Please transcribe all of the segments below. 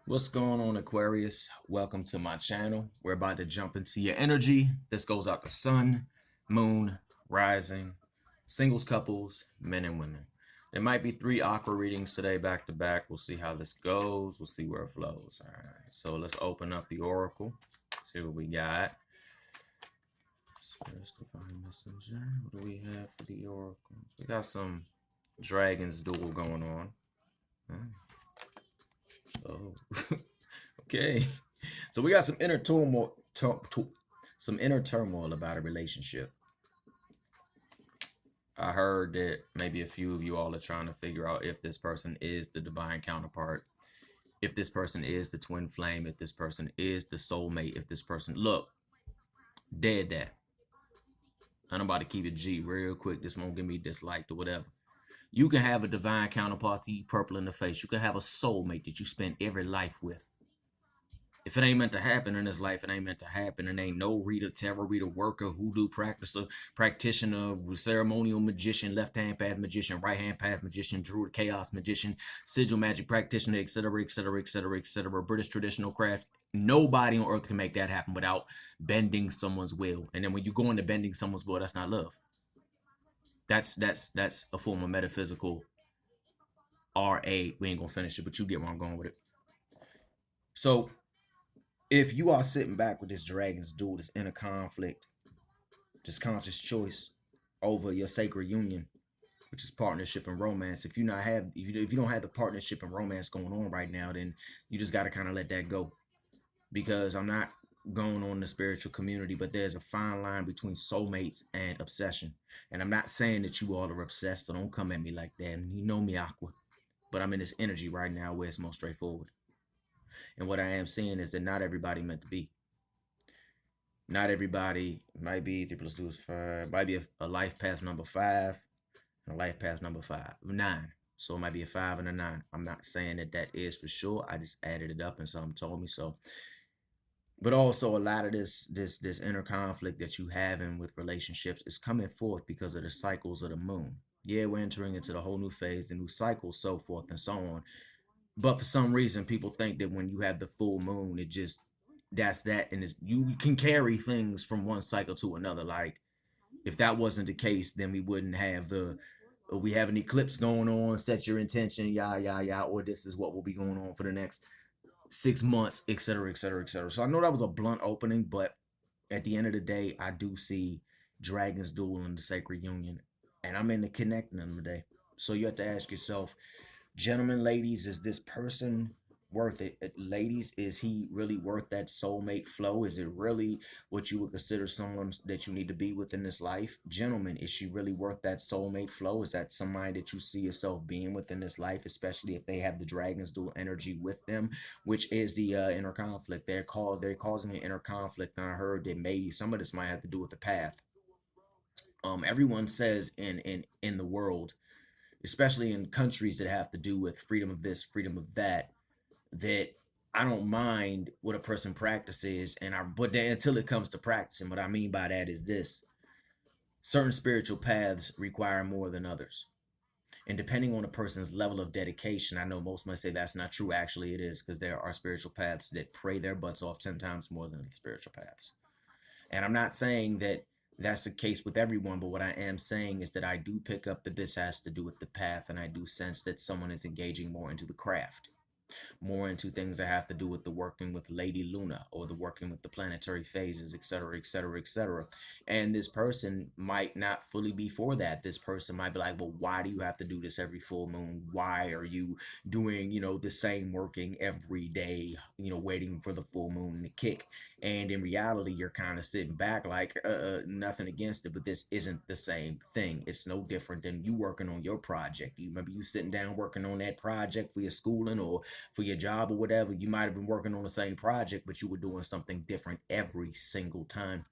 What's going on, Aquarius? Welcome to my channel. We're about to jump into your energy. This goes out to sun, moon, rising, singles, couples, men and women. There might be three aqua readings today back to back. We'll see how this goes. We'll see where it flows. All right. So let's open up the oracle. See what we got. Spirits Divine Messenger. What do we have for the oracle? We got some dragons duel going on. Oh. Okay. So we got some inner turmoil, some inner turmoil about a relationship. I heard that maybe a few of you all are trying to figure out if this person is the divine counterpart, if this person is the twin flame, if this person is the soulmate, if this person look dead that. I'm about to keep it G real quick. This won't get me disliked or whatever. You can have a divine counterpart to you purple in the face. You can have a soulmate that you spend every life with. If it ain't meant to happen in this life, it ain't meant to happen. And ain't no reader, tarot reader, worker, hoodoo practicer, practitioner, ceremonial magician, left hand path magician, right hand path magician, druid chaos magician, sigil magic practitioner, etc., etc., etc., etc. British traditional craft. Nobody on earth can make that happen without bending someone's will. And then when you go into bending someone's will, that's not love. That's a form of metaphysical RA. We ain't gonna finish it, but you get where I'm going with it. So if you are sitting back with this dragon's duel, this inner conflict, this conscious choice over your sacred union, which is partnership and romance, if you don't have the partnership and romance going on right now, then you just got to kind of let that go. Because I'm not going on the spiritual community, but there's a fine line between soulmates and obsession. And I'm not saying that you all are obsessed, so don't come at me like that. And you know me, Aqua. But I'm in this energy right now where it's more straightforward. And what I am seeing is that not everybody meant to be. Not everybody might be 3 + 2 is 5. Might be a life path number 5 and a life path number 9. So it might be a 5 and a 9. I'm not saying that that is for sure. I just added it up and something told me so. But also a lot of this inner conflict that you having with relationships is coming forth because of the cycles of the moon. Yeah, we're entering into the whole new phase, the new cycle, so forth and so on. But for some reason, people think that when you have the full moon, it just that's that, and it's you can carry things from one cycle to another. Like if that wasn't the case, then we wouldn't have the we have an eclipse going on. Set your intention, yeah, or this is what will be going on for the next 6 months, etc., etc., etc. So I know that was a blunt opening, but at the end of the day, I do see dragons duel in the sacred union, and I'm into connecting them today. So you have to ask yourself, gentlemen, ladies, is this person worth it? Ladies, is he really worth that soulmate flow? Is it really what you would consider someone that you need to be with in this life? Gentlemen, is she really worth that soulmate flow? Is that somebody that you see yourself being within this life, especially if they have the dragon's dual energy with them, which is the inner conflict? They're causing an inner conflict, and I heard that maybe some of this might have to do with the path. Everyone says in the world, especially in countries that have to do with freedom of this, freedom of that, that I don't mind what a person practices, but then until it comes to practicing, what I mean by that is this: certain spiritual paths require more than others. And depending on a person's level of dedication, I know most might say that's not true. Actually, it is, because there are spiritual paths that pray their butts off 10 times more than the spiritual paths. And I'm not saying that that's the case with everyone, but what I am saying is that I do pick up that this has to do with the path, and I do sense that someone is engaging more into the craft, more into things that have to do with the working with Lady Luna or the working with the planetary phases, etc., etc., etc. And this person might not fully be for that. This person might be like, well, why do you have to do this every full moon? Why are you doing, the same working every day, waiting for the full moon to kick? And in reality, you're kind of sitting back like, nothing against it, but this isn't the same thing. It's no different than you working on your project. You remember you sitting down working on that project for your schooling or for your job or whatever. You might have been working on the same project, but you were doing something different every single time.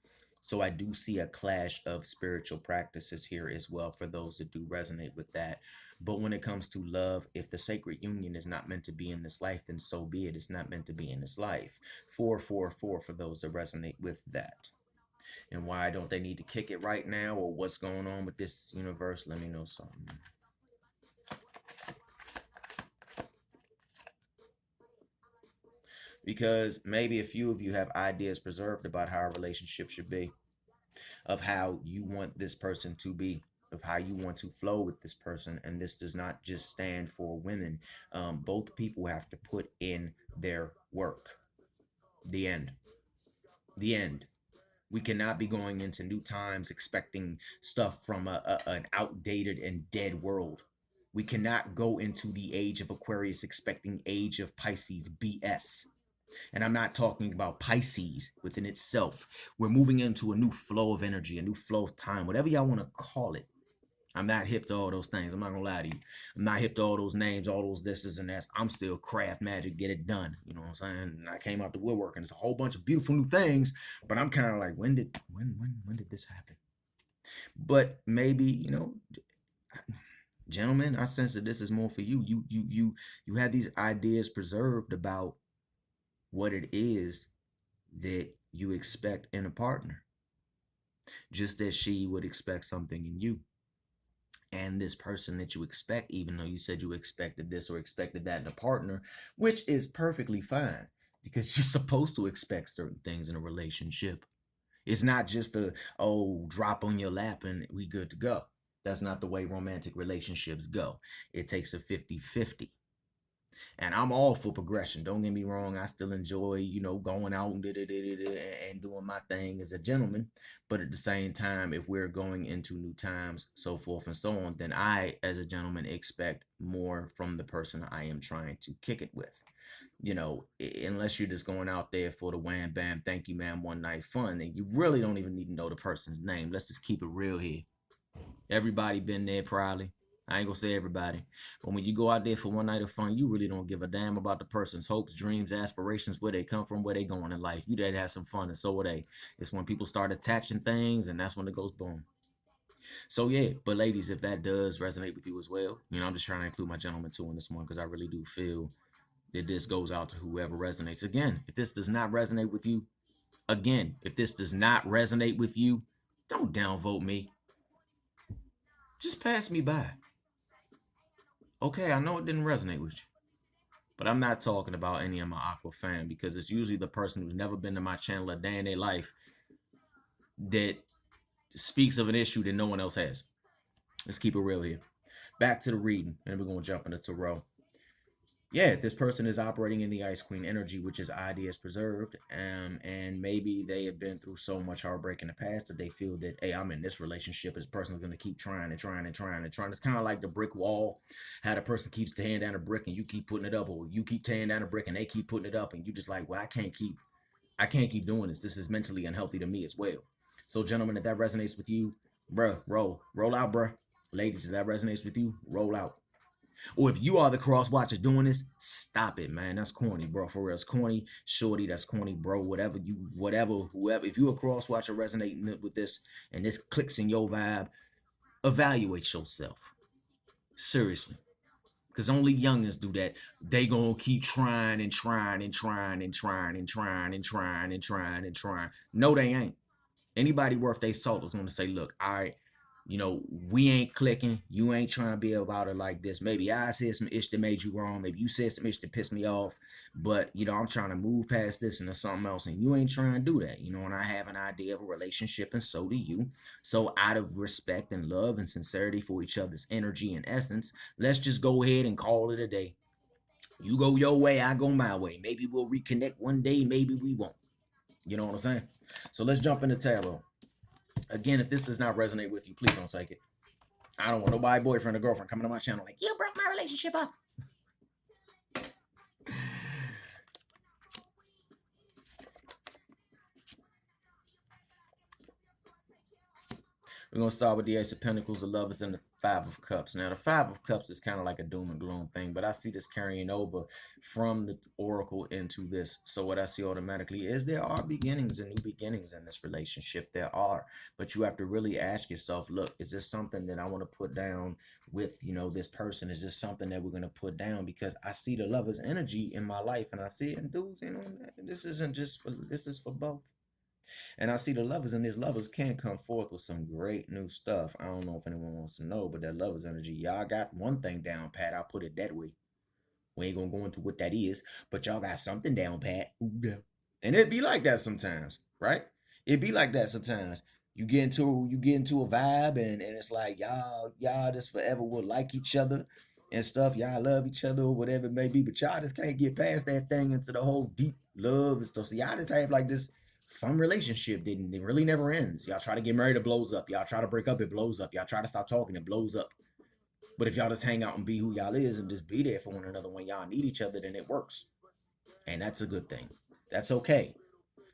So I do see a clash of spiritual practices here as well for those that do resonate with that. But when it comes to love, if the sacred union is not meant to be in this life, then so be it. It's not meant to be in this life. 444 for those that resonate with that. And why don't they need to kick it right now, or what's going on with this universe? Let me know something. Because maybe a few of you have ideas preserved about how a relationship should be, of how you want this person to be, of how you want to flow with this person. And this does not just stand for women. Both people have to put in their work. The end. The end. We cannot be going into new times expecting stuff from an outdated and dead world. We cannot go into the age of Aquarius expecting age of Pisces BS. And I'm not talking about Pisces within itself. We're moving into a new flow of energy, a new flow of time, whatever y'all want to call it. I'm not hip to all those things. I'm not gonna lie to you. I'm not hip to all those names, all those thises and that's. I'm still craft magic, get it done. You know what I'm saying? And I came out the woodwork and it's a whole bunch of beautiful new things. But I'm kind of like, when did this happen? But maybe, gentlemen, I sense that this is more for you. You have these ideas preserved about what it is that you expect in a partner, just as she would expect something in you. And this person that you expect, even though you said you expected this or expected that in a partner, which is perfectly fine because you're supposed to expect certain things in a relationship. It's not just a, oh, drop on your lap and we good to go. That's not the way romantic relationships go. It takes a 50-50. And I'm all for progression. Don't get me wrong. I still enjoy, going out and doing my thing as a gentleman. But at the same time, if we're going into new times, so forth and so on, then I, as a gentleman, expect more from the person I am trying to kick it with. Unless you're just going out there for the wham bam, thank you, man, one night fun, and you really don't even need to know the person's name. Let's just keep it real here. Everybody been there probably. I ain't gonna say everybody. But when you go out there for one night of fun, you really don't give a damn about the person's hopes, dreams, aspirations, where they come from, where they going in life. You there to have some fun, and so are they. It's when people start attaching things, and that's when it goes boom. So yeah, but ladies, if that does resonate with you as well, I'm just trying to include my gentlemen too in this one because I really do feel that this goes out to whoever resonates. Again, if this does not resonate with you, don't downvote me. Just pass me by. Okay, I know it didn't resonate with you. But I'm not talking about any of my Aqua fam because it's usually the person who's never been to my channel a day in their life that speaks of an issue that no one else has. Let's keep it real here. Back to the reading, and we're going to jump into tarot. Yeah, this person is operating in the Ice Queen energy, which is ideas preserved. And maybe they have been through so much heartbreak in the past that they feel that, hey, I'm in this relationship. This person's going to keep trying and trying and trying and trying. It's kind of like the brick wall, how the person keeps tearing down a brick and you keep putting it up, or you keep tearing down a brick and they keep putting it up, and you just like, well, I can't keep doing this. This is mentally unhealthy to me as well. So, gentlemen, if that resonates with you, bruh, roll out, bruh. Ladies, if that resonates with you, roll out. Or if you are the cross watcher doing this, stop it, man. That's corny, bro. For real, it's corny. Shorty, that's corny, bro. Whoever. If you a cross watcher resonating with this and this clicks in your vibe, evaluate yourself. Seriously. Because only youngins do that. They gonna keep trying and trying and trying and trying and trying and trying and trying and trying. No, they ain't. Anybody worth their salt is gonna say, look, all right, we ain't clicking. You ain't trying to be about it like this. Maybe I said some ish that made you wrong. Maybe you said some ish that pissed me off. But, I'm trying to move past this into something else. And you ain't trying to do that. And I have an idea of a relationship and so do you. So out of respect and love and sincerity for each other's energy and essence, let's just go ahead and call it a day. You go your way, I go my way. Maybe we'll reconnect one day. Maybe we won't. You know what I'm saying? So let's jump into tarot. Again, if this does not resonate with you, please don't take it. I don't want nobody, boyfriend or girlfriend, coming to my channel like, you broke my relationship up. We're going to start with the Ace of Pentacles, the Lovers, and the Five of Cups. Now, the Five of Cups is kind of like a doom and gloom thing, but I see this carrying over from the Oracle into this. So what I see automatically is there are beginnings and new beginnings in this relationship. There are. But you have to really ask yourself, look, is this something that I want to put down with, this person? Is this something that we're going to put down? Because I see the Lover's energy in my life, and I see it in dudes, this isn't just for, this is for both. And I see the Lovers, and these Lovers can come forth with some great new stuff. I don't know if anyone wants to know, but that Lovers energy, y'all got one thing down pat. I'll put it that way. We ain't gonna go into what that is, but y'all got something down pat. Ooh, yeah. And it'd be like that sometimes, right? It'd be like that sometimes. You get into a vibe, and it's like y'all just forever will like each other and stuff. Y'all love each other or whatever it may be, but y'all just can't get past that thing into the whole deep love and stuff. So y'all just have like this fun relationship that it really never ends. Y'all try to get married, it blows up. Y'all try to break up, it blows up. Y'all try to stop talking, it blows up. But if y'all just hang out and be who y'all is and just be there for one another when y'all need each other, then it works. And that's a good thing. That's okay.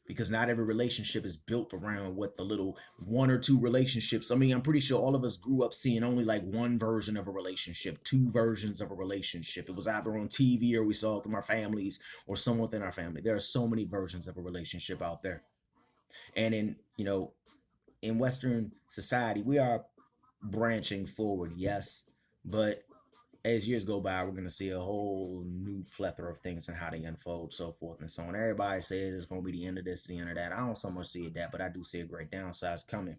Because not every relationship is built around what the little one or two relationships. I mean, I'm pretty sure all of us grew up seeing only like one version of a relationship, two versions of a relationship. It was either on TV or we saw it from our families or someone within our family. There are so many versions of a relationship out there. And in Western society, we are branching forward, yes, but as years go by, we're gonna see a whole new plethora of things and how they unfold, so forth and so on. Everybody says it's gonna be the end of this, the end of that. I don't so much see it that, but I do see a great downsides coming,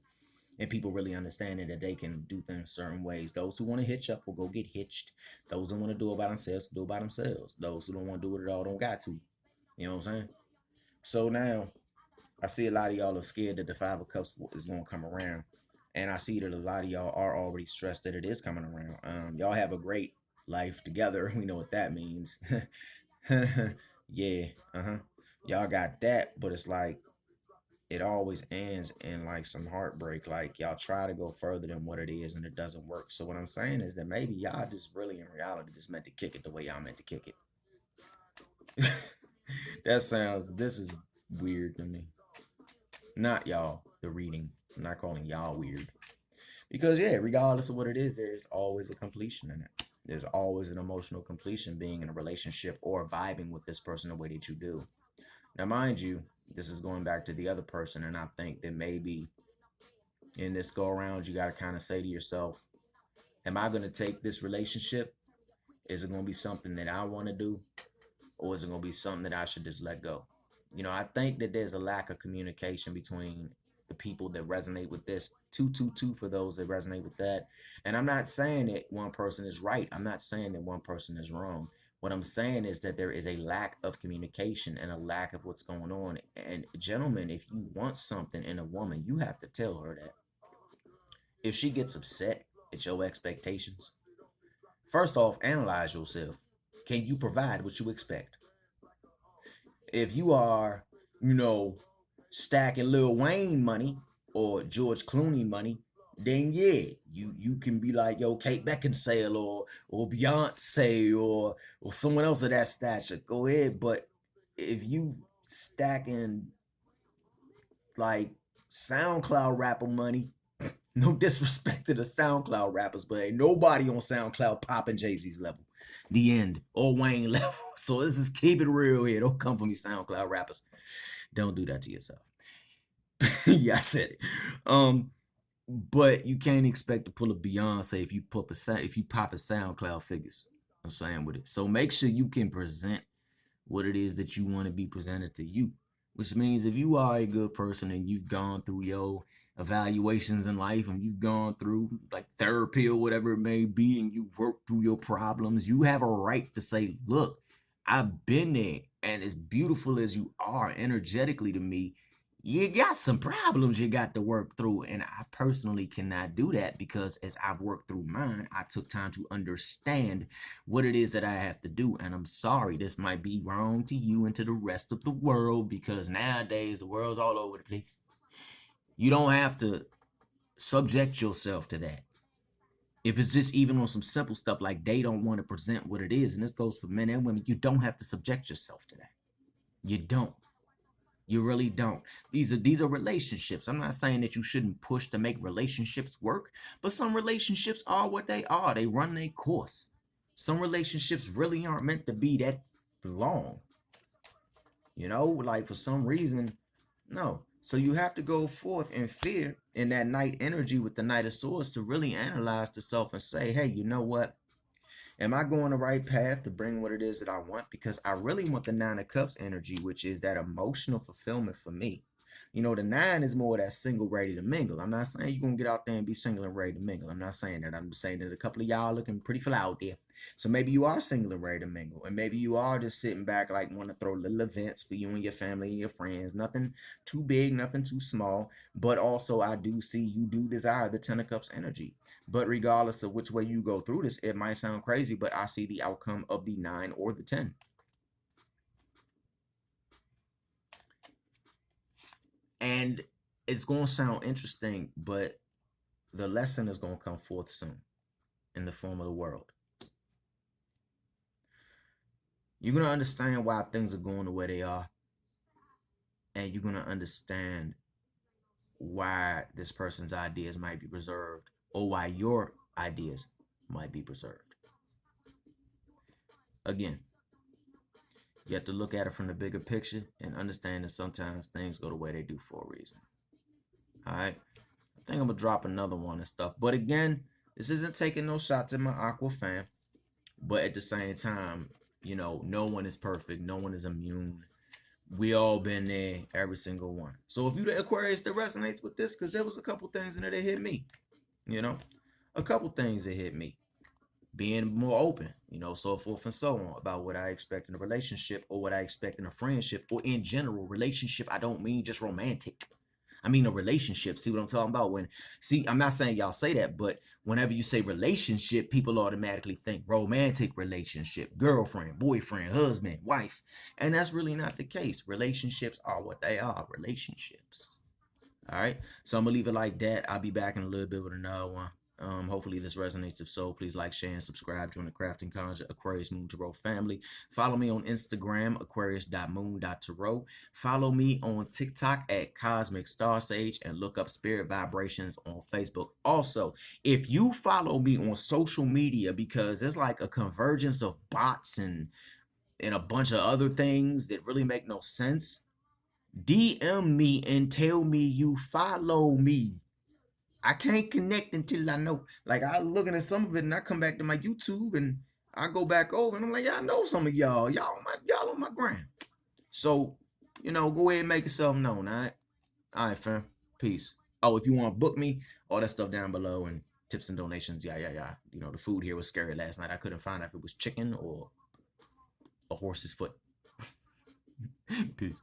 and people really understanding that they can do things certain ways. Those who want to hitch up will go get hitched. Those who want to do it by themselves do it by themselves. Those who don't want to do it at all don't got to. You know what I'm saying? So now I see a lot of y'all are scared that the Five of Cups is gonna come around, and I see that a lot of y'all are already stressed that it is coming around. Y'all have a great life together. We know what that means. Yeah, y'all got that, but it's like it always ends in like some heartbreak. Like y'all try to go further than what it is, and it doesn't work. So what I'm saying is that maybe y'all just really in reality just meant to kick it the way y'all meant to kick it. This is weird to me. Not y'all, the reading. I'm not calling y'all weird. Because yeah, regardless of what it is, there's always a completion in it. There's always an emotional completion being in a relationship or vibing with this person the way that you do. Now, mind you, this is going back to the other person, and I think that maybe in this go around, you got to kind of say to yourself, am I going to take this relationship? Is it going to be something that I want to do? Or is it going to be something that I should just let go? I think that there's a lack of communication between the people that resonate with this. 222 for those that resonate with that. And I'm not saying that one person is right. I'm not saying that one person is wrong. What I'm saying is that there is a lack of communication and a lack of what's going on. And gentlemen, if you want something in a woman, you have to tell her that. If she gets upset at your expectations, first off, analyze yourself. Can you provide what you expect? If you are, you know, stacking Lil Wayne money or George Clooney money, then yeah, you can be like, yo, Kate Beckinsale or Beyonce or someone else of that stature. Go ahead. But if you stacking like SoundCloud rapper money, no disrespect to the SoundCloud rappers, but ain't nobody on SoundCloud popping Jay-Z's level. The end. Or Wayne level. So let's just keep it real here. Don't come for me, SoundCloud rappers. Don't do that to yourself. Yeah, I said it. But you can't expect to pull a Beyonce if you pop a SoundCloud figures. I'm saying with it. So make sure you can present what it is that you want to be presented to you. Which means if you are a good person and you've gone through your evaluations in life and you've gone through like therapy or whatever it may be and you've worked through your problems, you have a right to say, look, I've been there, and as beautiful as you are energetically to me, you got some problems you got to work through. And I personally cannot do that because as I've worked through mine, I took time to understand what it is that I have to do. And I'm sorry, this might be wrong to you and to the rest of the world because nowadays the world's all over the place. You don't have to subject yourself to that. If it's just even on some simple stuff like they don't want to present what it is, and this goes for men and women, you don't have to subject yourself to that. You don't. You really don't. These are relationships. I'm not saying that you shouldn't push to make relationships work, but some relationships are what they are. They run their course. Some relationships really aren't meant to be that long. Like for some reason, no. So you have to go forth in fear in that night energy with the Knight of Swords to really analyze the self and say, hey, you know what? Am I going the right path to bring what it is that I want? Because I really want the Nine of Cups energy, which is that emotional fulfillment for me. You know, the 9 is more that single, ready to mingle. I'm not saying you're gonna get out there and be single and ready to mingle. I'm not saying that. I'm just saying that a couple of y'all looking pretty fly out there. So maybe you are single and ready to mingle, and maybe you are just sitting back, like want to throw little events for you and your family and your friends. Nothing too big, nothing too small. But also, I do see you do desire the 10 of Cups energy. But regardless of which way you go through this, it might sound crazy, but I see the outcome of the 9 or the 10. And it's going to sound interesting, but the lesson is going to come forth soon in the form of the world. You're going to understand why things are going the way they are. And you're going to understand why this person's ideas might be preserved, or why your ideas might be preserved. Again, you have to look at it from the bigger picture and understand that sometimes things go the way they do for a reason. All right. I think I'm going to drop another one and stuff. But again, this isn't taking no shots at my Aqua fam. But at the same time, you know, no one is perfect. No one is immune. We all been there, every single one. So if you the Aquarius that resonates with this, because there was a couple things in there that hit me, you know, a couple things that hit me. Being more open, you know, so forth and so on, about what I expect in a relationship, or what I expect in a friendship, or in general relationship. I don't mean just romantic. I mean a relationship. See what I'm talking about? I'm not saying y'all say that, but whenever you say relationship, people automatically think romantic relationship, girlfriend, boyfriend, husband, wife. And that's really not the case. Relationships are what they are, relationships. All right. So I'm going to leave it like that. I'll be back in a little bit with another one. Hopefully this resonates. If so, please like, share, and subscribe. Join the Crafting Conjure Aquarius Moon Tarot family. Follow me on Instagram, aquarius.moon.tarot. Follow me on TikTok at Cosmic Star Sage, and look up Spirit Vibrations on Facebook. Also, if you follow me on social media, because it's like a convergence of bots and a bunch of other things that really make no sense, DM me and tell me you follow me. I can't connect until I know. Like, I looking at some of it and I come back to my YouTube and I go back over and I'm like, yeah, I know some of y'all. Y'all on my gram. So, you know, go ahead and make yourself known, all right? All right, fam. Peace. Oh, if you want to book me, all that stuff down below, and tips and donations. Yeah. You know, the food here was scary last night. I couldn't find out if it was chicken or a horse's foot. Peace.